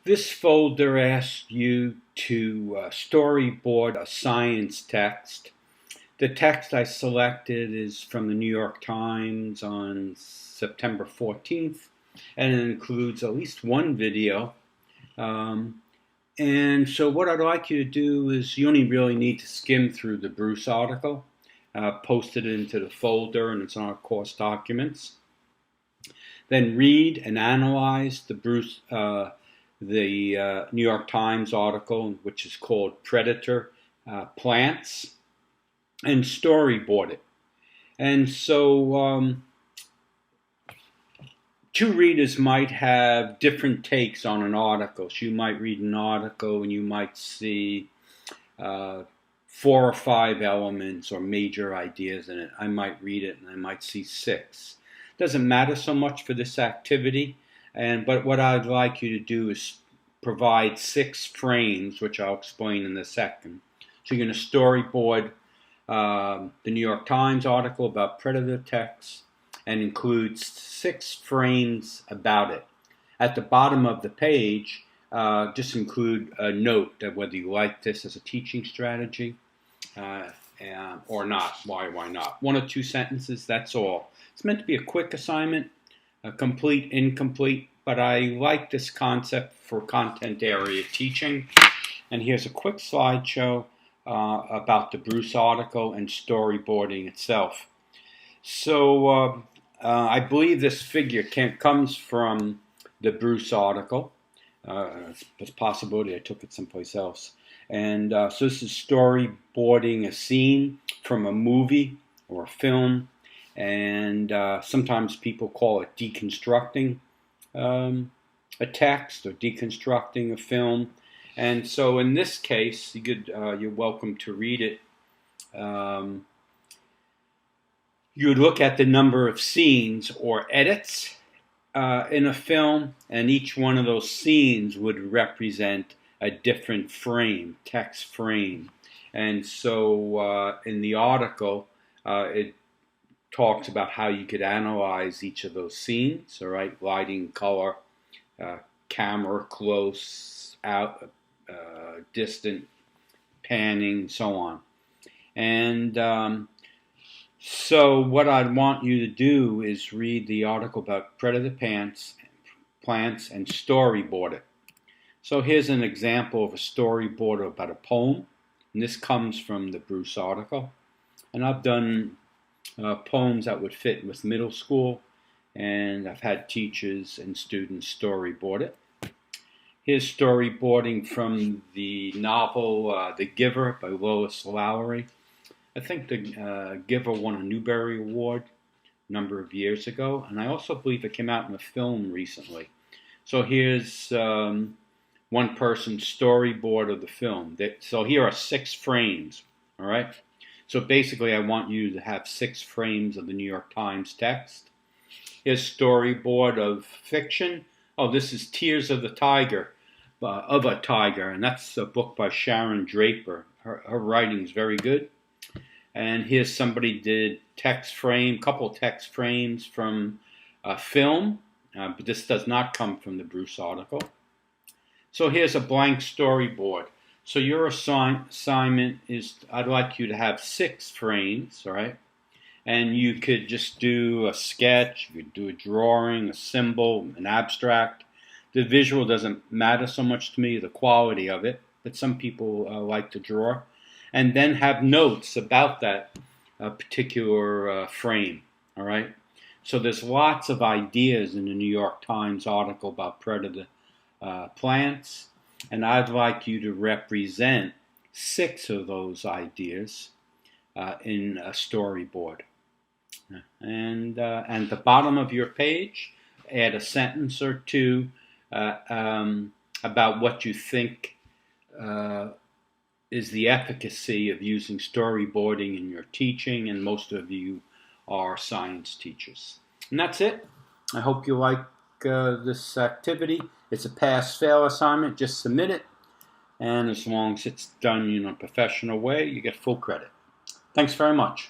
This folder asks you to storyboard a science text. The text I selected is from the New York Times on September 14th, and it includes at least one video. And so what I'd like you to do is you only really need to skim through the Bruce article, post it into the folder, and it's on our course documents. Then read and analyze the New York Times article, which is called Predator Plants, and storyboard it. And so two readers might have different takes on an article. So you might read an article and you might see 4 or 5 elements or major ideas in it. I might read it and I might see 6. Doesn't matter so much for this activity, but what I'd like you to do is provide 6 frames, which I'll explain in a second. So you're going to storyboard the New York Times article about predator text and includes 6 frames about it. At the bottom of the page, just include a note of whether you like this as a teaching strategy or not. Why not? 1 or 2 sentences, that's all. It's meant to be a quick assignment, complete, incomplete, but I like this concept for content area teaching. And here's a quick slideshow about the Bruce article and storyboarding itself. So I believe this figure comes from the Bruce article. There's a possibility I took it someplace else. And so this is storyboarding a scene from a movie or a film. And sometimes people call it deconstructing a text or deconstructing a film. And so in this case, you're welcome to read it. You would look at the number of scenes or edits in a film, and each one of those scenes would represent a different frame, text frame. And so in the article, it talks about how you could analyze each of those scenes, all right, lighting, color, camera, close, out, distant, panning, so on. And so what I'd want you to do is read the article about predator plants and storyboard it. So here's an example of a storyboard about a poem, and this comes from the Bruce article. And I've done poems that would fit with middle school, and I've had teachers and students storyboard it. Here's storyboarding from the novel The Giver by Lois Lowry. I think The Giver won a Newbery Award a number of years ago, and I also believe it came out in a film recently. So here's one person's storyboard of the film. So here are 6 frames, all right? So basically, I want you to have 6 frames of the New York Times text. Here's storyboard of fiction. Oh, this is Tears of a Tiger, and that's a book by Sharon Draper. Her writing's very good. And here's somebody did couple text frames from a film, but this does not come from the Bruce article. So here's a blank storyboard. So your assignment is, I'd like you to have 6 frames, all right? And you could just do a sketch, you could do a drawing, a symbol, an abstract. The visual doesn't matter so much to me, the quality of it, but some people like to draw. And then have notes about that particular frame, all right? So there's lots of ideas in the New York Times article about predator plants. And I'd like you to represent 6 of those ideas in a storyboard. And at the bottom of your page, add a sentence or 2 about what you think is the efficacy of using storyboarding in your teaching, and most of you are science teachers. And that's it. I hope you like this activity. It's a pass-fail assignment. Just submit it, and as long as it's done in a professional way, you get full credit. Thanks very much.